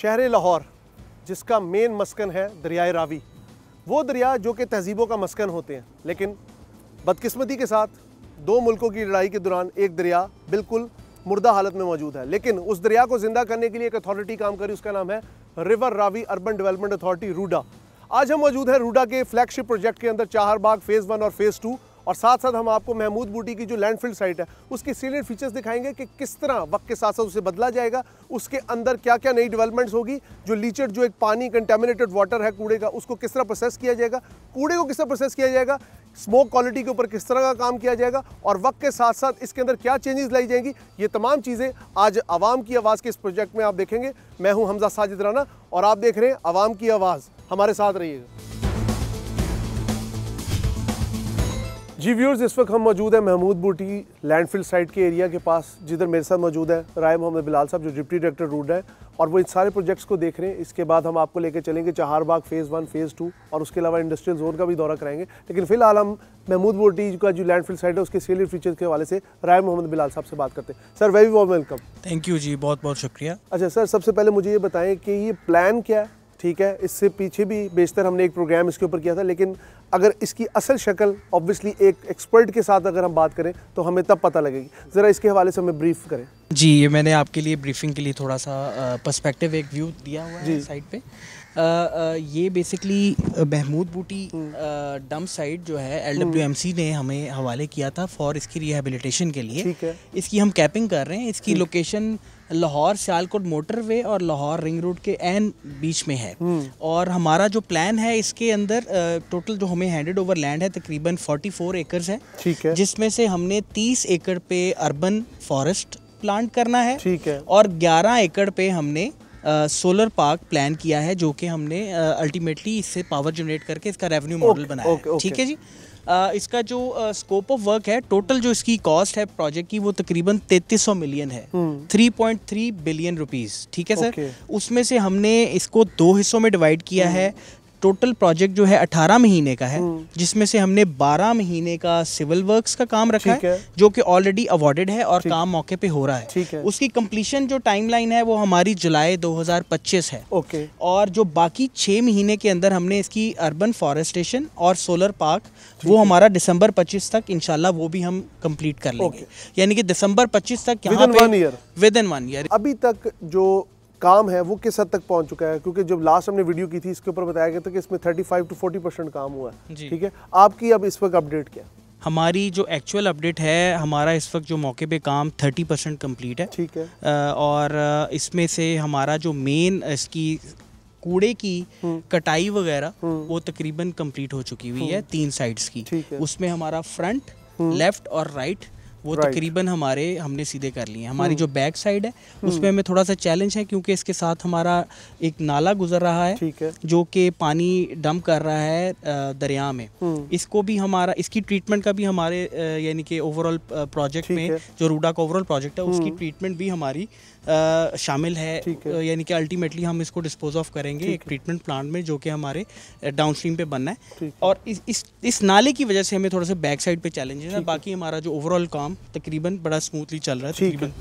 शहर लाहौर जिसका मेन मस्कन है दरियाए रावी, वो दरिया जो कि तहजीबों का मस्कन होते हैं, लेकिन बदकिस्मती के साथ दो मुल्कों की लड़ाई के दौरान एक दरिया बिल्कुल मुर्दा हालत में मौजूद है। लेकिन उस दरिया को ज़िंदा करने के लिए एक अथॉरिटी काम करी, उसका नाम है river Ravi urban development authority RUDA. आज हम मौजूद हैं रूडा के फ्लैगशिप प्रोजेक्ट के अंदर, चाहरबाग फ़ेज़ 1 और फ़ेज़ 2, और साथ साथ हम आपको महमूद बूटी की जो लैंडफिल साइट है उसके सीनियर फीचर्स दिखाएंगे कि किस तरह वक्त के साथ साथ उसे बदला जाएगा, उसके अंदर क्या क्या नई डेवलपमेंट्स होगी, जो लीचड जो एक पानी कंटेमिनेटेड वाटर है कूड़े का, उसको किस तरह प्रोसेस किया जाएगा, कूड़े को किस तरह प्रोसेस किया जाएगा, स्मोक क्वालिटी के ऊपर किस तरह का काम किया जाएगा, और वक्त के साथ साथ इसके अंदर क्या चेंजेस लाई जाएंगी। ये तमाम चीज़ें आज आवाम की आवाज़ के इस प्रोजेक्ट में आप देखेंगे। मैं हूँ हमजा साजिद राना और आप देख रहे हैं आवाम की आवाज़। हमारे साथ रहिएगा। जी व्यूअर्स, इस वक्त हम मौजूद हैं महमूद बूटी लैंडफिल साइट के एरिया के पास, जिधर मेरे साथ मौजूद है राय मोहम्मद बिलाल साहब जो डिप्टी डायरेक्टर रूडा है, और वो इन सारे प्रोजेक्ट्स को देख रहे हैं। इसके बाद हम आपको लेकर चलेंगे चाहरबाग फ़ेज़ 1 फ़ेज़ 2 और उसके अलावा इंडस्ट्रियल जोन का भी दौरा कराएंगे। लेकिन फिलहाल हम महमूद बूटी का जो लैंडफिल साइट है उसके सेलियर फीचर्स के हवाले से राय मोहम्मद बिलाल साहब से बात करते हैं। Sir, very warm welcome. Thank you ji, बहुत बहुत शुक्रिया। अच्छा सर, सबसे पहले मुझे ये बताएं कि ये प्लान क्या है। ठीक है, इससे पीछे भी बेशतर हमने एक प्रोग्राम इसके ऊपर किया था, लेकिन अगर इसकी असल शक्ल ऑब्वियसली एक एक्सपर्ट के साथ अगर हम बात करें तो हमें तब पता लगेगी। ज़रा इसके हवाले से हमें ब्रीफ करें। जी, ये मैंने आपके लिए ब्रीफिंग के लिए थोड़ा सा पर्सपेक्टिव एक व्यू दिया हुआ है साइट पे। ये बेसिकली महमूद बूटी डंप साइट जो है LWMC ने हमें हवाले किया था फॉर इसकी रिहेबिलिटेशन के लिए। ठीक है। इसकी हम कैपिंग कर रहे हैं। इसकी लोकेशन लाहौर सियालकोट मोटरवे और लाहौर रिंग रोड के एन बीच में है। और हमारा जो प्लान है इसके अंदर टोटल जो हमें हैंडेड ओवर लैंड है तकरीबन 44 एकर्स है। ठीक है। जिसमें से हमने 30 एकड़ पे अर्बन फॉरेस्ट प्लांट करना है। ठीक है। और 11 एकड़ पे हमने सोलर पार्क प्लान किया है, जो कि हमने अल्टीमेटली इससे पावर जनरेट करके इसका रेवेन्यू मॉडल बनाया है। ठीक है जी। इसका जो स्कोप ऑफ वर्क है, टोटल जो इसकी कॉस्ट है प्रोजेक्ट की, वो तकरीबन 3300 मिलियन है, 3.3 बिलियन रुपीस। ठीक है सर। उसमें से हमने इसको 2 हिस्सों में डिवाइड किया है। टोटल प्रोजेक्ट जो है 18 महीने का है, जिसमें से हमने 12 महीने का सिविल वर्क्स का काम रखा है, जो कि ऑलरेडी अवॉर्डेड है और काम मौके पे हो रहा है। उसकी कंप्लीशन जो टाइमलाइन है वो हमारी जुलाई 2025 है। ओके। और जो बाकी 6 महीने के अंदर हमने इसकी अर्बन फॉरेस्टेशन और सोलर पार्क, वो हमारा दिसंबर 25 तक इंशाल्लाह वो भी हम कंप्लीट कर लेंगे। यानी कि दिसंबर 25 तक यहाँ पे विद इन 1 ईयर। अभी तक जो काम है वो किस हद तक पहुंच चुका है? क्योंकि जब लास्ट हमने वीडियो की थी इसके ऊपर बताया गया था कि इसमें 35 to 40% काम हुआ है। ठीक है, आपकी अब इस वक्त अपडेट क्या? हमारी जो एक्चुअल अपडेट है, हमारा इस वक्त जो मौके पे काम 30% कंप्लीट है। ठीक है। और इसमें से हमारा जो मेन इसकी कूड़े की कटाई वगैरह वो तकरीबन कंप्लीट हो चुकी हुई है 3 साइड्स की। उसमें हमारा फ्रंट, लेफ्ट और राइट वो तकरीबन हमने सीधे कर लिए हैं। हमारी जो बैक साइड है उसमें हमें थोड़ा सा चैलेंज है, क्योंकि इसके साथ हमारा एक नाला गुजर रहा है, जो कि पानी डंप कर रहा है दरिया में। इसको भी इसकी ट्रीटमेंट का भी हमारे यानी कि ओवरऑल प्रोजेक्ट में जो रूडा का ओवरऑल प्रोजेक्ट है उसकी ट्रीटमेंट भी हमारी शामिल है। यानी कि अल्टीमेटली हम इसको डिस्पोज ऑफ करेंगे एक ट्रीटमेंट प्लांट में, जो कि हमारे डाउनस्ट्रीम पे बनना है। और इस नाले की वजह से हमें थोड़ा सा बैक साइड पे चैलेंजेस है। बाकी हमारा जो ओवरऑल काम तकरीबन बड़ा स्मूथली चल रहा है तकरीबन।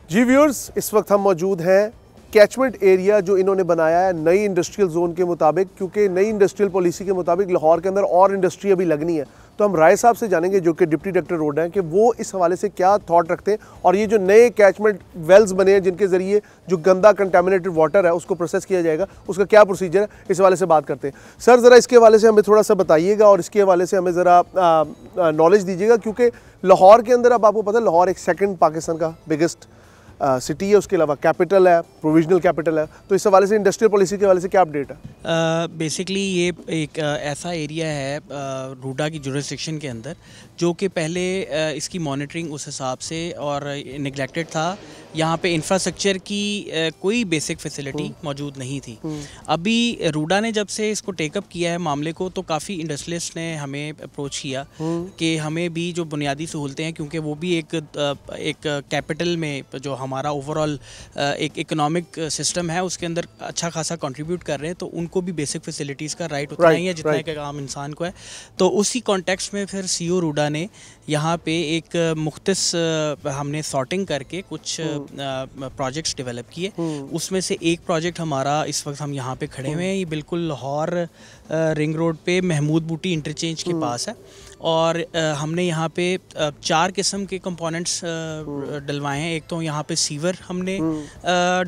जी व्यूअर्स, इस वक्त हम मौजूद हैं कैचमेंट एरिया जो इन्होंने बनाया है नई इंडस्ट्रियल जोन के मुताबिक, क्योंकि नई इंडस्ट्रियल पॉलिसी के मुताबिक लाहौर के अंदर और इंडस्ट्री अभी लगनी है। तो हम राय साहब से जानेंगे, जो कि डिप्टी डायरेक्टर रोड हैं, कि वो इस हवाले से क्या थॉट रखते हैं, और ये जो नए कैचमेंट वेल्स बने हैं जिनके ज़रिए जो गंदा कंटेमिनेटेड वाटर है उसको प्रोसेस किया जाएगा, उसका क्या प्रोसीजर है, इस हवाले से बात करते हैं। सर, ज़रा इसके हवाले से हमें थोड़ा सा बताइएगा और इसके हवाले से हमें ज़रा नॉलेज दीजिएगा, क्योंकि लाहौर के अंदर अब आपको पता है लाहौर एक सेकेंड पाकिस्तान का बिगेस्ट सिटी है, उसके अलावा कैपिटल है, प्रोविजनल कैपिटल है। तो इस हवाले से इंडस्ट्रियल पॉलिसी के हवाले से क्या अपडेट है? बेसिकली ये एक ऐसा एरिया है रूडा की जुरिसडिक्शन के अंदर, जो कि पहले इसकी मॉनिटरिंग उस हिसाब से और निगलेक्टेड था। यहाँ पे इंफ्रास्ट्रक्चर की कोई बेसिक फैसिलिटी मौजूद नहीं थी। अभी रूडा ने जब से इसको टेकअप किया है मामले को, तो काफ़ी इंडस्ट्रियलिस्ट ने हमें अप्रोच किया कि हमें भी जो बुनियादी सहूलतें हैं, क्योंकि वो भी एक कैपिटल में जो हमारा ओवरऑल एक इकोनॉमिक सिस्टम है उसके अंदर अच्छा खासा कंट्रीब्यूट कर रहे हैं, तो उनको भी बेसिक फैसिलिटीज़ का राइट उतना ही है जितना कि आम इंसान को है। तो उसी कॉन्टेक्स्ट में फिर सीओ रूडा ने यहाँ पे एक मुख्तस हमने सॉर्टिंग करके कुछ प्रोजेक्ट्स डेवलप किए। उसमें से एक प्रोजेक्ट हमारा इस वक्त हम यहाँ पे खड़े हुए हैं, ये बिल्कुल लाहौर रिंग रोड पे महमूद बूटी इंटरचेंज के पास है। और हमने यहाँ पे 4 किस्म के कंपोनेंट्स डलवाए हैं। एक तो यहाँ पे सीवर हमने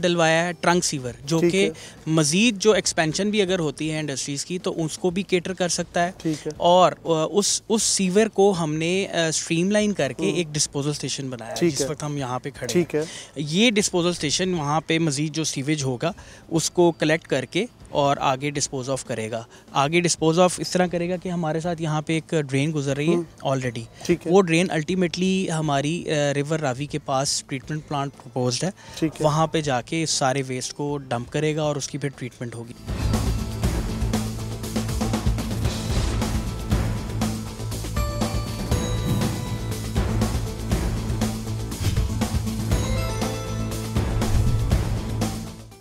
डलवाया है, ट्रंक सीवर, जो कि मज़ीद जो एक्सपेंशन भी अगर होती है इंडस्ट्रीज़ की तो उसको भी केटर कर सकता है। और उस सीवर को हमने स्ट्रीमलाइन करके एक डिस्पोजल स्टेशन बनाया है, जिस वक्त हम यहाँ पे खड़े हैं। ये डिस्पोजल स्टेशन वहाँ पे मज़ीद जो सीवेज होगा उसको कलेक्ट करके और आगे डिस्पोज ऑफ करेगा। आगे डिस्पोज ऑफ इस तरह करेगा कि हमारे साथ यहाँ पे एक ड्रेन गुजर रही है ऑलरेडी, वो ड्रेन अल्टीमेटली हमारी रिवर रावी के पास ट्रीटमेंट प्लांट प्रपोज्ड है, वहाँ पे जाके इस सारे वेस्ट को डंप करेगा और उसकी फिर ट्रीटमेंट होगी।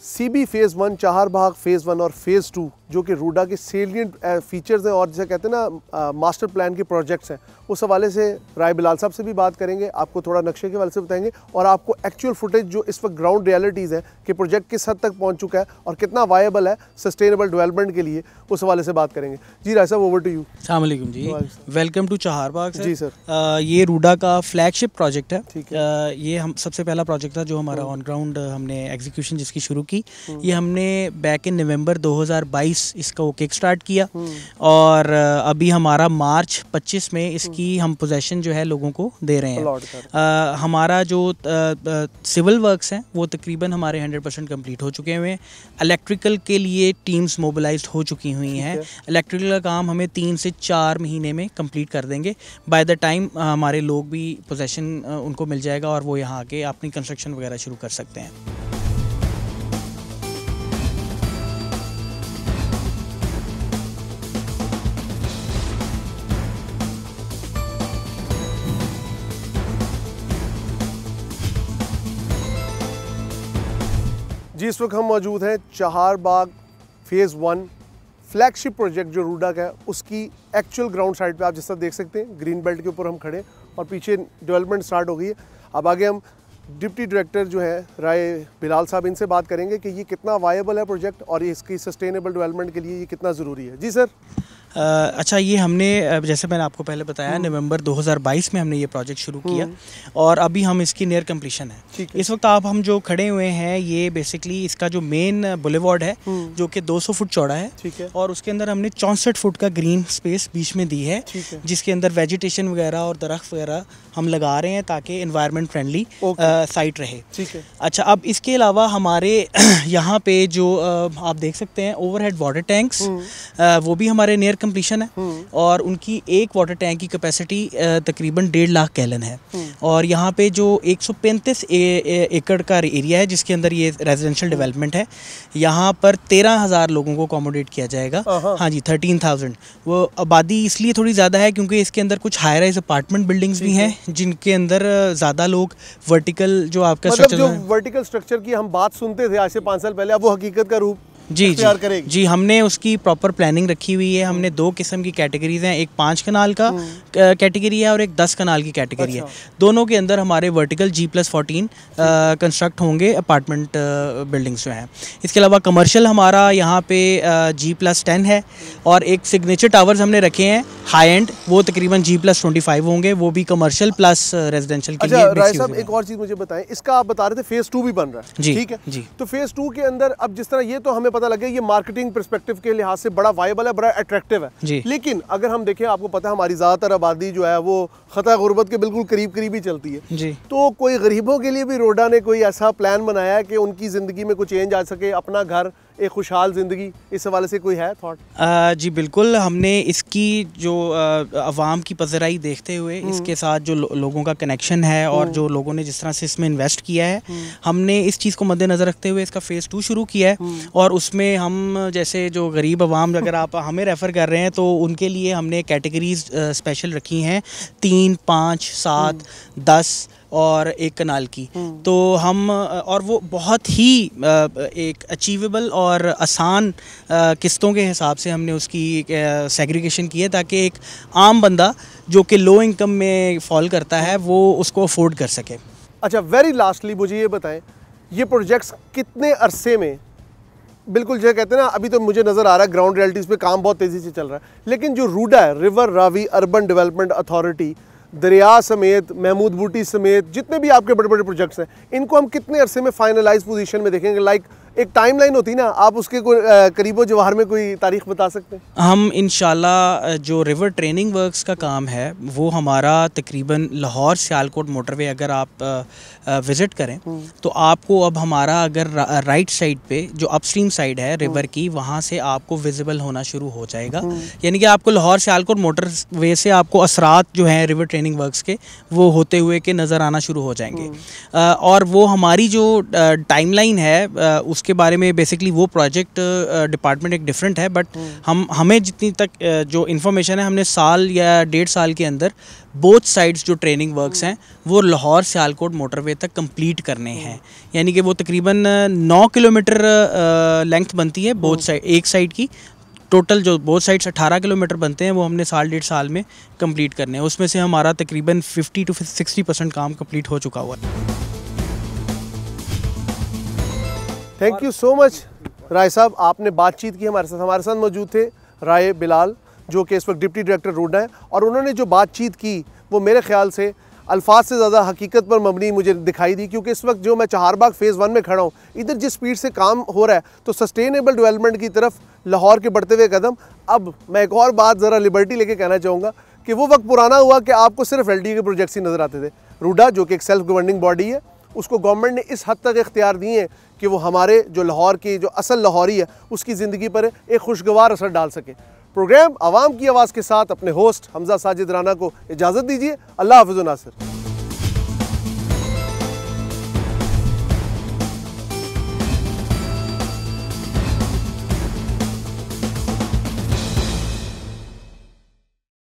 सीबी फेज़ 1, चहारबाग फेज़ 1 और फेज़ 2 जो कि रूडा के सेलिएंट फीचर्स हैं और जिसे कहते हैं ना मास्टर प्लान के प्रोजेक्ट्स हैं, उस हवाले से राय बिलाल साहब से भी बात करेंगे, आपको थोड़ा नक्शे के हवाले से बताएंगे और आपको एक्चुअल फुटेज जो इस वक्त ग्राउंड रियलिटीज़ है कि प्रोजेक्ट किस हद तक पहुंच चुका है और कितना वायबल है सस्टेनेबल डेवलपमेंट के लिए, उस हवाले से बात करेंगे। जी राय साहब, ओवर टू यू। अस्सलाम वालेकुम जी, वेलकम टू चहारबाग। जी सर, ये रूडा का फ्लैगशिप प्रोजेक्ट है। ये हम सबसे पहला प्रोजेक्ट था जो हमारा ऑन ग्राउंड हमने एग्जीक्यूशन जिसकी शुरू की। ये हमने बैक इन नवंबर 2022 इसका वो किक स्टार्ट किया और अभी हमारा मार्च 25 में इसकी हम पोजेशन जो है लोगों को दे रहे हैं। हमारा जो सिविल वर्क्स हैं वो तकरीबन हमारे 100% कंप्लीट हो चुके हुए हैं। इलेक्ट्रिकल के लिए टीम्स मोबिलाइज्ड हो चुकी हुई हैं। इलेक्ट्रिकल का काम हमें 3 से 4 महीने में कंप्लीट कर देंगे। बाय द टाइम हमारे लोग भी पोजेशन उनको मिल जाएगा और वो यहाँ आके अपनी कंस्ट्रक्शन वगैरह शुरू कर सकते हैं। जी इस वक्त हम मौजूद हैं चहारबाग फेज़ 1 फ्लैगशिप प्रोजेक्ट जो रूडा का है उसकी एक्चुअल ग्राउंड साइड पे आप जिस तरह देख सकते हैं ग्रीन बेल्ट के ऊपर हम खड़े और पीछे डेवलपमेंट स्टार्ट हो गई है। अब आगे हम डिप्टी डायरेक्टर जो है राय बिलाल साहब, इनसे बात करेंगे कि ये कितना वायबल है प्रोजेक्ट और इसकी सस्टेनेबल डेवलपमेंट के लिए ये कितना ज़रूरी है। जी सर। अच्छा, ये हमने जैसे मैंने आपको पहले बताया नवंबर 2022 में हमने ये प्रोजेक्ट शुरू किया और अभी हम इसकी नियर कंप्लीशन है। इस वक्त आप हम जो खड़े हुए हैं ये बेसिकली इसका जो मेन बुलेवार्ड है जो कि 200 फुट चौड़ा है और उसके अंदर हमने 64 फुट का ग्रीन स्पेस बीच में दी है, जिसके अंदर वेजिटेशन वगैरह और दरख्त वगैरह हम लगा रहे हैं ताकि एनवायरनमेंट फ्रेंडली साइट रहे। अच्छा, अब इसके अलावा हमारे यहाँ पे जो आप देख सकते हैं ओवरहेड वाटर टैंक्स, वो भी हमारे नियर कंप्लीशन है और उनकी एक वाटर टैंक की कैपेसिटी तकरीबन 1.5 लाख गैलन है। और यहाँ पे जो 135 एकड़ का एरिया है जिसके अंदर ये रेजिडेंशियल डेवलपमेंट है, यहाँ पर 13,000 लोगों को अकोमोडेट किया जाएगा। हाँ जी, 13,000। वो आबादी इसलिए थोड़ी ज़्यादा है क्योंकि इसके अंदर कुछ हाई राइज अपार्टमेंट बिल्डिंग्स भी हैं जिनके अंदर ज़्यादा लोग वर्टिकल जो आपका मतलब जो वर्टिकल स्ट्रक्चर की हम बात सुनते थे आज से 5 साल पहले, अब वो हकीकत का रूप जी हमने उसकी प्रॉपर प्लानिंग रखी हुई है। हमने 2 किस्म की कैटेगरीज हैं, एक 5 कनाल का कैटेगरी है और एक 10 कनाल की कैटेगरी है। दोनों के अंदर हमारे वर्टिकल G+14 कंस्ट्रक्ट होंगे अपार्टमेंट बिल्डिंग्स जो हैं। इसके अलावा कमर्शियल हमारा यहाँ पे G+10 है और एक सिग्नेचर टावर्स हमने रखे हैं हाई एंड, वो तकरीबन G+25 होंगे, वो भी कमर्शियल प्लस रेजिडेंशियल के लिए। राय साहब, एक और चीज़ मुझे बताएं, इसका आप बता रहे थे फेज़ 2 भी बन रहा है, ठीक है जी। तो फेज़ 2 के अंदर अब जिस तरह ये तो हमें पता लगे ये मार्केटिंग पर्सपेक्टिव के लिहाज से बड़ा वायबल है, बड़ा अट्रैक्टिव है, लेकिन अगर हम देखें, आपको पता है हमारी ज़्यादातर आबादी जो है वो खता गुर्बत के बिल्कुल करीब ही चलती है जी। तो कोई गरीबों के लिए भी रोडा ने कोई ऐसा प्लान बनाया है कि उनकी ज़िंदगी में कुछ चेंज आ सके, अपना घर, एक खुशहाल ज़िंदगी, इस हवाले से कोई है थॉट? जी बिल्कुल, हमने इसकी जो अवाम की पज़राई देखते हुए इसके साथ जो लोगों का कनेक्शन है और जो लोगों ने जिस तरह से इसमें इन्वेस्ट किया है, हमने इस चीज़ को मद्देनज़र रखते हुए इसका फेज़ 2 शुरू किया है। और उसमें हम जैसे जो गरीब अवाम, अगर आप हमें रेफ़र कर रहे हैं तो उनके लिए हमने कैटेगरीज स्पेशल रखी हैं, 3, 5, 7, 10, और एक कनाल की। तो हम और वो बहुत ही एक अचीवेबल और आसान किस्तों के हिसाब से हमने उसकी सेग्रीगेशन की है, ताकि एक आम बंदा जो कि लो इनकम में फॉल करता है वो उसको अफोर्ड कर सके। अच्छा, वेरी लास्टली मुझे ये बताएं, ये प्रोजेक्ट्स कितने अरसे में, बिल्कुल जो कहते हैं ना, अभी तो मुझे नज़र आ रहा है ग्राउंड रियलिटीज़ पे काम बहुत तेज़ी से चल रहा है, लेकिन जो रूडा है, river Ravi urban development authority, दरिया समेत, महमूद बूटी समेत जितने भी आपके बड़े बड़े प्रोजेक्ट्स हैं, इनको हम कितने अरसे में फाइनलाइज पोजीशन में देखेंगे? लाइक एक टाइमलाइन होती ना, आप उसके करीबो जवाहर में कोई तारीख बता सकते हैं? हम इंशाल्लाह जो रिवर ट्रेनिंग वर्क्स का काम है वो हमारा तकरीबन लाहौर सियालकोट मोटरवे अगर आप विज़िट करें तो आपको अब हमारा अगर राइट साइड पे जो अपस्ट्रीम साइड है रिवर की, वहाँ से आपको विजिबल होना शुरू हो जाएगा। यानी कि आपको लाहौर सियालकोट मोटरवे से आपको असरात जो हैं रिवर ट्रेनिंग वर्क्स के वो होते हुए के नज़र आना शुरू हो जाएंगे। और वो हमारी जो टाइमलाइन है उसके बारे में बेसिकली वो प्रोजेक्ट डिपार्टमेंट एक डिफरेंट है, बट हमें जितनी तक जो इन्फॉर्मेशन है, हमने साल या 1.5 साल के अंदर बोथ साइड्स जो ट्रेनिंग वर्क्स हैं वो लाहौर सियालकोट मोटरवे तक कंप्लीट करने हैं। यानी कि वो तकरीबन 9 किलोमीटर लेंथ बनती है बोथ साइड, एक साइड की। टोटल जो बोथ साइड्स 18 किलोमीटर बनते हैं वो हमने साल 1.5 साल में कंप्लीट करने हैं। उसमें से हमारा तकरीबन 50 to 60% काम कंप्लीट हो चुका हुआ है। थैंक यू सो मच राय साहब, आपने बातचीत की हमारे साथ। हमारे साथ मौजूद थे राय बिलाल जो कि इस वक्त डिप्टी डायरेक्टर रूडा है, और उन्होंने जो बातचीत की वो मेरे ख्याल से अल्फाज से ज़्यादा हकीकत पर मबनी मुझे दिखाई दी, क्योंकि इस वक्त जो मैं चहारबाग फ़ेज़ 1 में खड़ा हूँ, इधर जिस स्पीड से काम हो रहा है तो सस्टेनेबल डेवलपमेंट की तरफ लाहौर के बढ़ते हुए कदम। अब मैं एक और बात ज़रा लिबर्टी लेके कहना चाहूँगा कि वो वक्त पुराना हुआ कि आपको सिर्फ LDA के प्रोजेक्ट्स ही नज़र आते थे। रूडा जो कि एक सेल्फ गवर्निंग बॉडी है, उसको गवर्नमेंट ने इस हद तक इख्तियार दिए हैं कि वो हमारे जो लाहौर की जो असल लाहौरी है उसकी ज़िंदगी पर एक खुशगवार असर डाल सके। प्रोग्राम आवाम की आवाज़ के साथ अपने होस्ट हमजा साजिद राना को इजाज़त दीजिए। अल्लाह हाफ़िज़ नासिर।